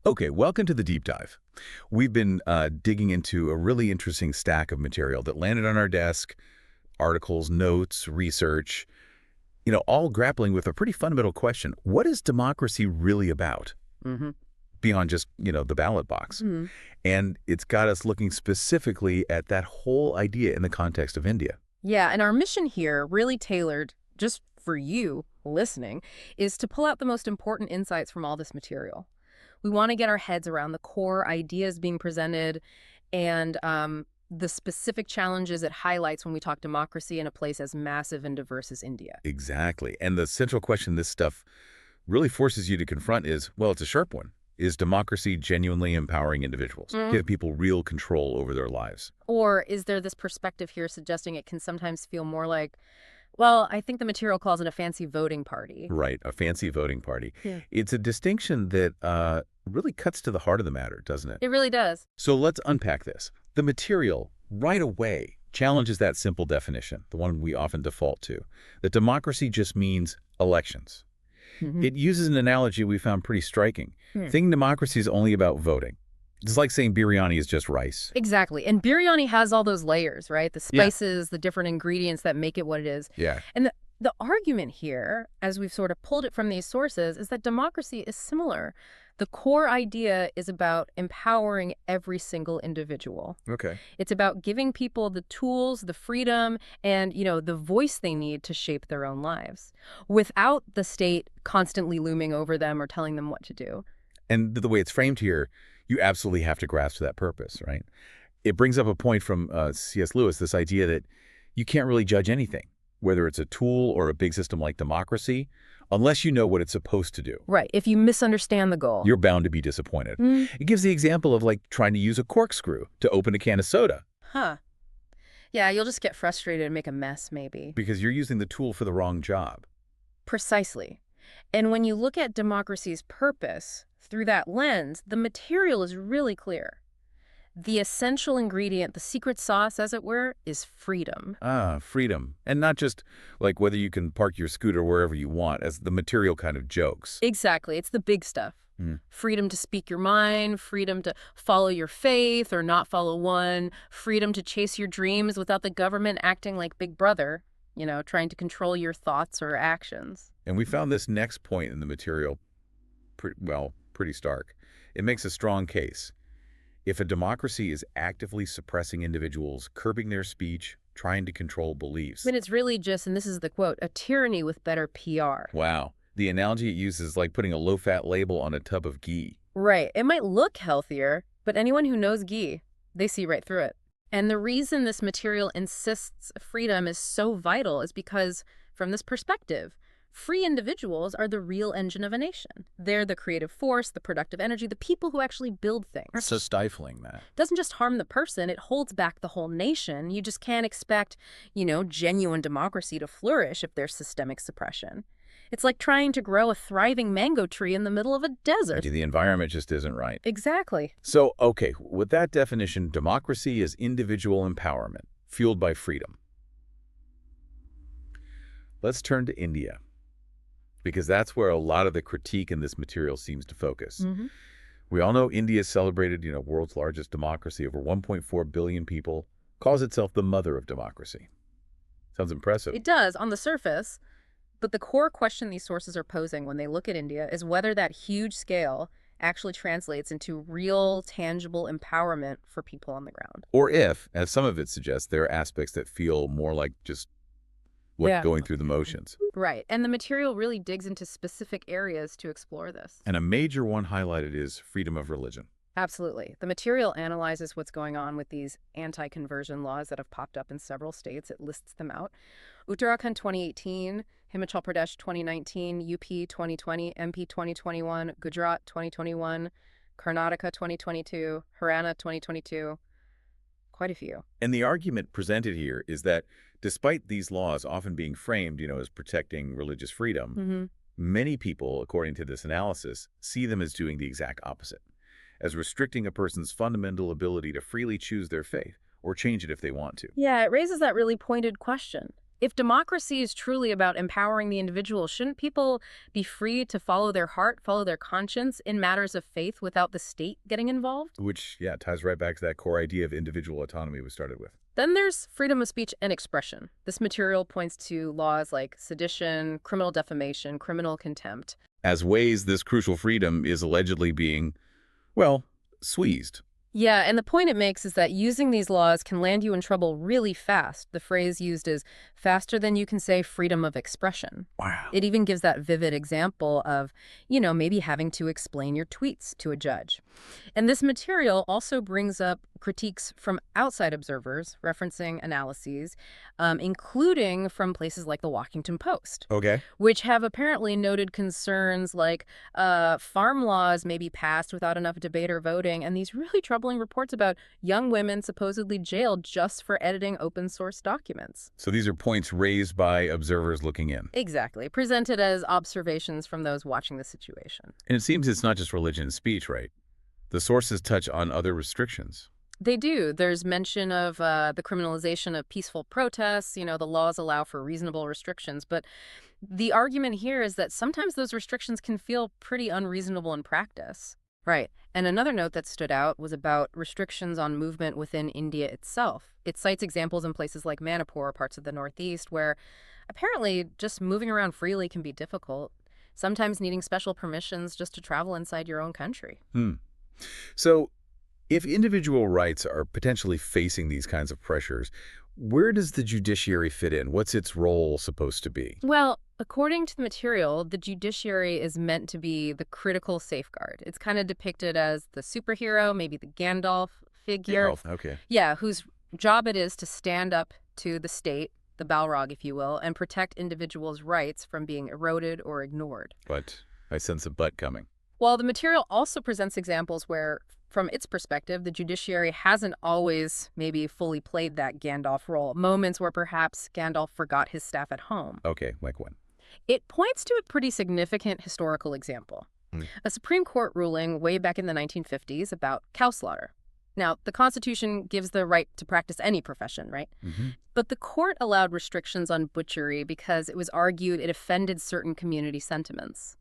Okay, welcome to the deep dive. We've been digging into a really interesting stack of material that landed on our desk, articles, notes, research, all grappling with a pretty fundamental question. What is democracy really about? hmm Beyond just, the ballot box. hmm And it's got us looking specifically at that whole idea in the context of India. Yeah, and our mission here, really tailored just for you listening, is to pull out the most important insights from all this material. We want to get our heads around the core ideas being presented and the specific challenges it highlights when we talk democracy in a place as massive and diverse as India. Exactly. And the central question this stuff really forces you to confront is, well, it's a sharp one. Is democracy genuinely empowering individuals? Give people real control over their lives? Or is there this perspective here suggesting it can sometimes feel more like, well, I think the material calls it a fancy voting party. Right, a fancy voting party. Yeah. It's a distinction that really cuts to the heart of the matter, doesn't it? It really does. So let's unpack this. The material, right away, challenges that simple definition, the one we often default to, that democracy just means elections. It uses an analogy we found pretty striking. Thinking democracy is only about voting. It's like saying biryani is just rice. Exactly. And biryani has all those layers, right? The spices, the different ingredients that make it what it is. Yeah. And the argument here, as we've sort of pulled it from these sources, is that democracy is similar. The core idea is about empowering every single individual. Okay. It's about giving people the tools, the freedom, and, the voice they need to shape their own lives without the state constantly looming over them or telling them what to do. And the way it's framed here, you absolutely have to grasp that purpose, right? It brings up a point from C.S. Lewis, this idea that you can't really judge anything, whether it's a tool or a big system like democracy, unless you know what it's supposed to do. Right. If you misunderstand the goal. You're bound to be disappointed. It gives the example of like trying to use a corkscrew to open a can of soda. Huh. Yeah, you'll just get frustrated and make a mess, maybe. Because you're using the tool for the wrong job. Precisely. And when you look at democracy's purpose through that lens, the material is really clear. The essential ingredient, the secret sauce, as it were, is freedom. Ah, freedom. And not just like whether you can park your scooter wherever you want, as the material kind of jokes. Exactly. It's the big stuff. Freedom to speak your mind, freedom to follow your faith or not follow one, freedom to chase your dreams without the government acting like Big Brother, trying to control your thoughts or actions. And we found this next point in the material pretty stark. It makes a strong case. If a democracy is actively suppressing individuals, curbing their speech, trying to control beliefs. I mean, it's really just, and this is the quote, a tyranny with better PR. Wow. The analogy it uses is like putting a low-fat label on a tub of ghee. Right. It might look healthier, but anyone who knows ghee, they see right through it. And the reason this material insists freedom is so vital is because, from this perspective, free individuals are the real engine of a nation. They're the creative force, the productive energy, the people who actually build things. That's so stifling, that. It doesn't just harm the person, it holds back the whole nation. You just can't expect, genuine democracy to flourish if there's systemic suppression. It's like trying to grow a thriving mango tree in the middle of a desert. The environment just isn't right. Exactly. So, okay, with that definition, democracy is individual empowerment, fueled by freedom. Let's turn to India, because that's where a lot of the critique in this material seems to focus. We all know India is celebrated, world's largest democracy, over 1.4 billion people, calls itself the mother of democracy. Sounds impressive. It does, on the surface. But the core question these sources are posing when they look at India is whether that huge scale actually translates into real, tangible empowerment for people on the ground. Or if, as some of it suggests, there are aspects that feel more like just going through the motions. Right. And the material really digs into specific areas to explore this. And a major one highlighted is freedom of religion. Absolutely. The material analyzes what's going on with these anti-conversion laws that have popped up in several states. It lists them out. Uttarakhand 2018, Himachal Pradesh 2019, UP 2020, MP 2021, Gujarat 2021, Karnataka 2022, Haryana 2022. Quite a few. And the argument presented here is that despite these laws often being framed, as protecting religious freedom, many people, according to this analysis, see them as doing the exact opposite, as restricting a person's fundamental ability to freely choose their faith or change it if they want to. Yeah, it raises that really pointed question. If democracy is truly about empowering the individual, shouldn't people be free to follow their heart, follow their conscience in matters of faith without the state getting involved? Which, yeah, ties right back to that core idea of individual autonomy we started with. Then there's freedom of speech and expression. This material points to laws like sedition, criminal defamation, criminal contempt. As ways this crucial freedom is allegedly being, well, squeezed. Yeah, and the point it makes is that using these laws can land you in trouble really fast. The phrase used is faster than you can say freedom of expression. Wow. It even gives that vivid example of, maybe having to explain your tweets to a judge. And this material also brings up critiques from outside observers, referencing analyses, including from places like the Washington Post, Okay. which have apparently noted concerns like farm laws may be passed without enough debate or voting, and these really troubling reports about young women supposedly jailed just for editing open source documents. So these are points raised by observers looking in. Exactly, presented as observations from those watching the situation. And it seems it's not just religion and speech, right? The sources touch on other restrictions. They do. There's mention of the criminalization of peaceful protests. The laws allow for reasonable restrictions. But the argument here is that sometimes those restrictions can feel pretty unreasonable in practice. Right. And another note that stood out was about restrictions on movement within India itself. It cites examples in places like Manipur, parts of the Northeast, where apparently just moving around freely can be difficult, sometimes needing special permissions just to travel inside your own country. So if individual rights are potentially facing these kinds of pressures, where does the judiciary fit in? What's its role supposed to be? Well, according to the material, the judiciary is meant to be the critical safeguard. It's kind of depicted as the superhero, maybe the Gandalf figure. Okay. Yeah, whose job it is to stand up to the state, the Balrog, if you will, and protect individuals' rights from being eroded or ignored. But I sense a but coming. Well, the material also presents examples where, from its perspective, the judiciary hasn't always maybe fully played that Gandalf role. Moments where perhaps Gandalf forgot his staff at home. Okay, like when? It points to a pretty significant historical example. A Supreme Court ruling way back in the 1950s about cow slaughter. Now, the Constitution gives the right to practice any profession, right? But the court allowed restrictions on butchery because it was argued it offended certain community sentiments.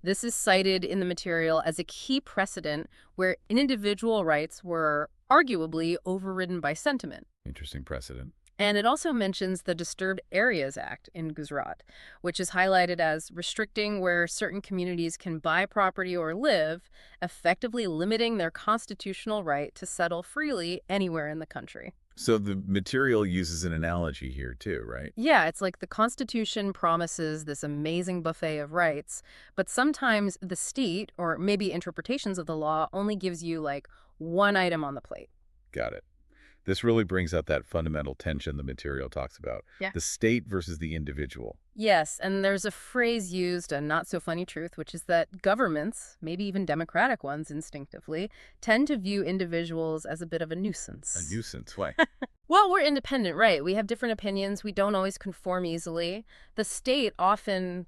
This is cited in the material as a key precedent where individual rights were arguably overridden by sentiment. Interesting precedent. And it also mentions the Disturbed Areas Act in Gujarat, which is highlighted as restricting where certain communities can buy property or live, effectively limiting their constitutional right to settle freely anywhere in the country. So the material uses an analogy here too, right? Yeah, it's like the Constitution promises this amazing buffet of rights, but sometimes the state, or maybe interpretations of the law, only gives you like one item on the plate. Got it. This really brings out that fundamental tension the material talks about. Yeah. The state versus the individual. Yes, and there's a phrase used, a not-so-funny truth, which is that governments, maybe even democratic ones instinctively, tend to view individuals as a bit of a nuisance. A nuisance? Why? Well, we're independent, right? We have different opinions. We don't always conform easily. The state often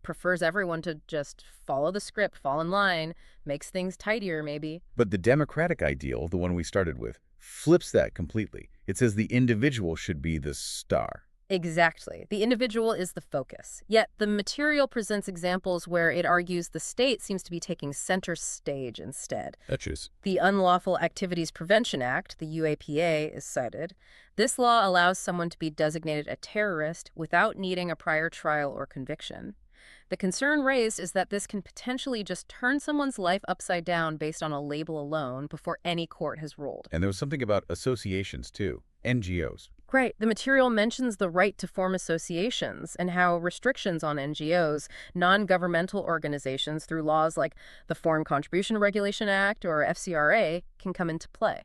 prefers everyone to just follow the script, fall in line, makes things tidier, maybe. But the democratic ideal, the one we started with, flips that completely. It says the individual should be the star. Exactly. The individual is the focus. Yet the material presents examples where it argues the state seems to be taking center stage instead. That's just... The Unlawful Activities Prevention Act, the UAPA, is cited. This law allows someone to be designated a terrorist without needing a prior trial or conviction. The concern raised is that this can potentially just turn someone's life upside down based on a label alone before any court has ruled. And there was something about associations, too. NGOs. Right. The material mentions the right to form associations and how restrictions on NGOs, non-governmental organizations, through laws like the Foreign Contribution Regulation Act or FCRA, can come into play.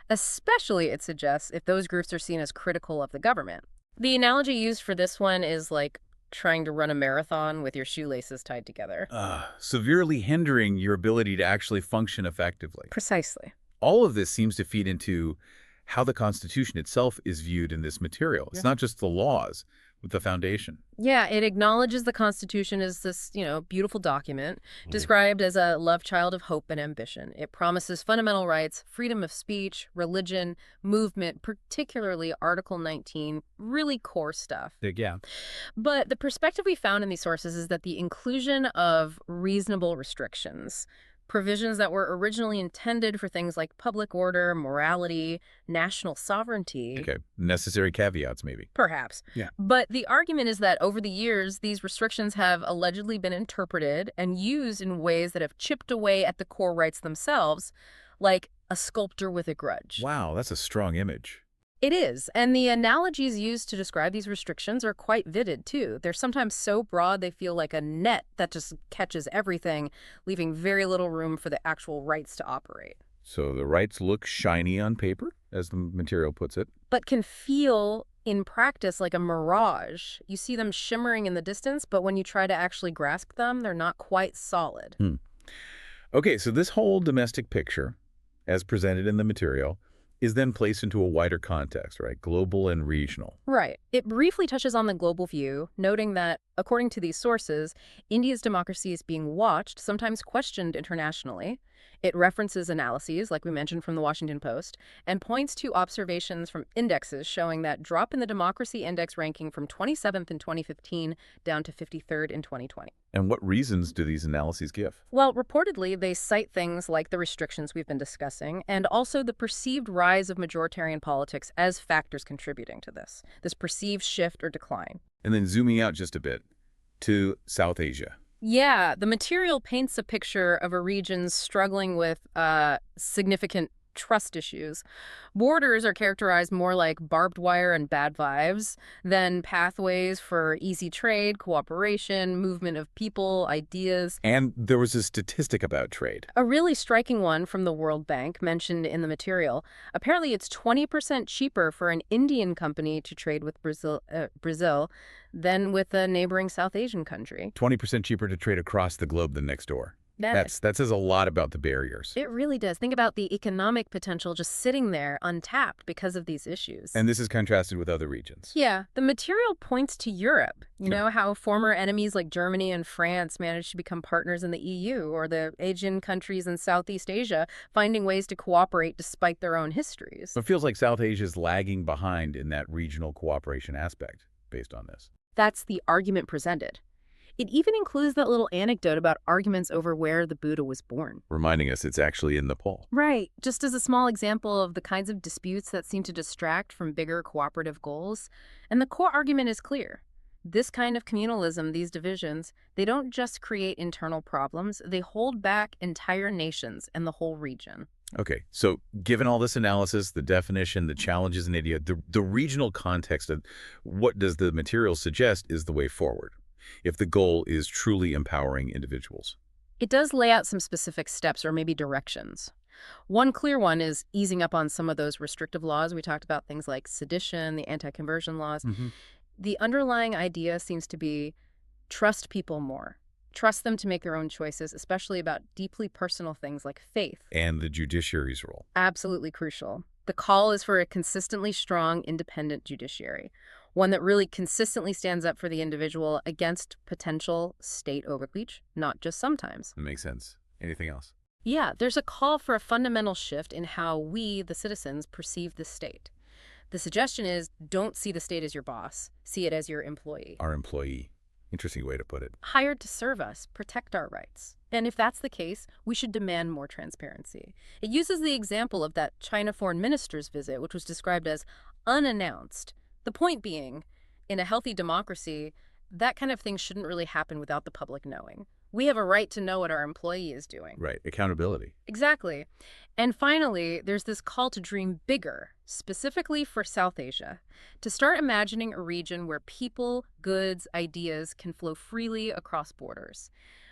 Especially, it suggests, if those groups are seen as critical of the government. The analogy used for this one is like trying to run a marathon with your shoelaces tied together. Severely hindering your ability to actually function effectively. Precisely. All of this seems to feed into how the Constitution itself is viewed in this material. It's not just the laws, with the foundation. Yeah, it acknowledges the Constitution as this, beautiful document described as a love child of hope and ambition. It promises fundamental rights, freedom of speech, religion, movement, particularly Article 19, really core stuff. Yeah. But the perspective we found in these sources is that the inclusion of reasonable restrictions, provisions that were originally intended for things like public order, morality, national sovereignty. Okay. Necessary caveats, maybe. Perhaps. Yeah. But the argument is that over the years, these restrictions have allegedly been interpreted and used in ways that have chipped away at the core rights themselves, like a sculptor with a grudge. Wow, that's a strong image. It is, and the analogies used to describe these restrictions are quite vivid, too. They're sometimes so broad they feel like a net that just catches everything, leaving very little room for the actual rights to operate. So the rights look shiny on paper, as the material puts it. But can feel, in practice, like a mirage. You see them shimmering in the distance, but when you try to actually grasp them, they're not quite solid. Okay, so this whole domestic picture, as presented in the material, is then placed into a wider context, right? Global and regional. Right. It briefly touches on the global view, noting that, according to these sources, India's democracy is being watched, sometimes questioned internationally. It references analyses, like we mentioned from the Washington Post, and points to observations from indexes showing that drop in the democracy index ranking from 27th in 2015 down to 53rd in 2020. And what reasons do these analyses give? Well, reportedly, they cite things like the restrictions we've been discussing and also the perceived rise of majoritarian politics as factors contributing to this perceived shift or decline. And then zooming out just a bit to South Asia. Yeah, the material paints a picture of a region struggling with significant trust issues. Borders are characterized more like barbed wire and bad vibes than pathways for easy trade, cooperation, movement of people, ideas. And there was a statistic about trade. A really striking one from the World Bank mentioned in the material. Apparently, it's 20% cheaper for an Indian company to trade with Brazil than with a neighboring South Asian country. 20% cheaper to trade across the globe than next door. That says a lot about the barriers. It really does. Think about the economic potential just sitting there untapped because of these issues. And this is contrasted with other regions. Yeah, the material points to Europe. You know how former enemies like Germany and France managed to become partners in the EU, or the Asian countries in Southeast Asia finding ways to cooperate despite their own histories. So it feels like South Asia is lagging behind in that regional cooperation aspect based on this. That's the argument presented. It even includes that little anecdote about arguments over where the Buddha was born. Reminding us it's actually in Nepal. Right. Just as a small example of the kinds of disputes that seem to distract from bigger cooperative goals. And the core argument is clear. This kind of communalism, these divisions, they don't just create internal problems, they hold back entire nations and the whole region. Okay, so given all this analysis, the definition, the challenges in India, the regional context of what does the material suggest is the way forward, if the goal is truly empowering individuals. It does lay out some specific steps or maybe directions. One clear one is easing up on some of those restrictive laws. We talked about things like sedition, the anti-conversion laws. The underlying idea seems to be trust people more. Trust them to make their own choices, especially about deeply personal things like faith. And the judiciary's role. Absolutely crucial. The call is for a consistently strong, independent judiciary, one that really consistently stands up for the individual against potential state overreach, not just sometimes. That makes sense. Anything else? Yeah, there's a call for a fundamental shift in how we, the citizens, perceive the state. The suggestion is don't see the state as your boss. See it as your employee. Our employee. Interesting way to put it. Hired to serve us, protect our rights. And if that's the case, we should demand more transparency. It uses the example of that China foreign minister's visit, which was described as unannounced. The point being, in a healthy democracy, that kind of thing shouldn't really happen without the public knowing. We have a right to know what our employee is doing. Right. Accountability. Exactly. And finally, there's this call to dream bigger, specifically for South Asia, to start imagining a region where people, goods, ideas can flow freely across borders,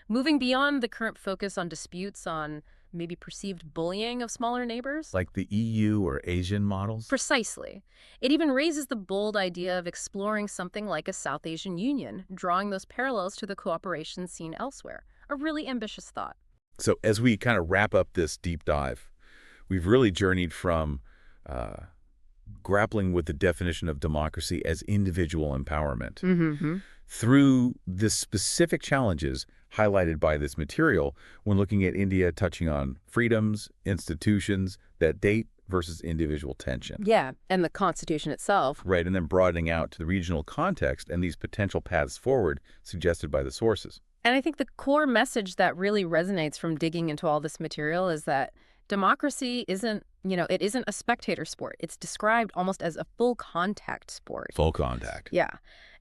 moving beyond the current focus on disputes on maybe perceived bullying of smaller neighbors. Like the EU or Asian models? Precisely. It even raises the bold idea of exploring something like a South Asian Union, drawing those parallels to the cooperation seen elsewhere. A really ambitious thought. So as we kind of wrap up this deep dive, we've really journeyed from grappling with the definition of democracy as individual empowerment. Mm-hmm. Through the specific challenges highlighted by this material when looking at India touching on freedoms, institutions that date versus individual tension. Yeah, and the Constitution itself. Right, and then broadening out to the regional context and these potential paths forward suggested by the sources. And I think the core message that really resonates from digging into all this material is that democracy isn't, it isn't a spectator sport. It's described almost as a full contact sport. Full contact. Yeah.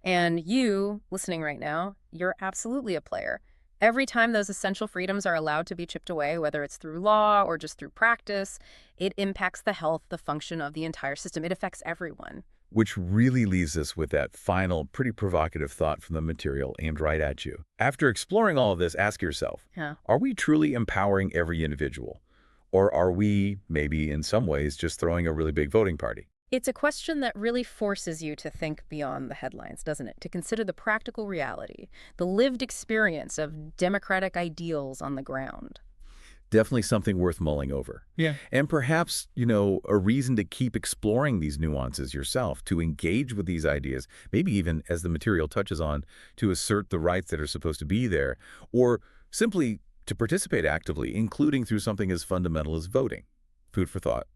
And you, listening right now, you're absolutely a player. Every time those essential freedoms are allowed to be chipped away, whether it's through law or just through practice, it impacts the health, the function of the entire system. It affects everyone. Which really leaves us with that final, pretty provocative thought from the material aimed right at you. After exploring all of this, ask yourself, are we truly empowering every individual? Or are we, maybe in some ways, just throwing a really big voting party? It's a question that really forces you to think beyond the headlines, doesn't it? To consider the practical reality, the lived experience of democratic ideals on the ground. Definitely something worth mulling over. Yeah. And perhaps, a reason to keep exploring these nuances yourself, to engage with these ideas, maybe even, as the material touches on, to assert the rights that are supposed to be there, or simply to participate actively, including through something as fundamental as voting. Food for thought.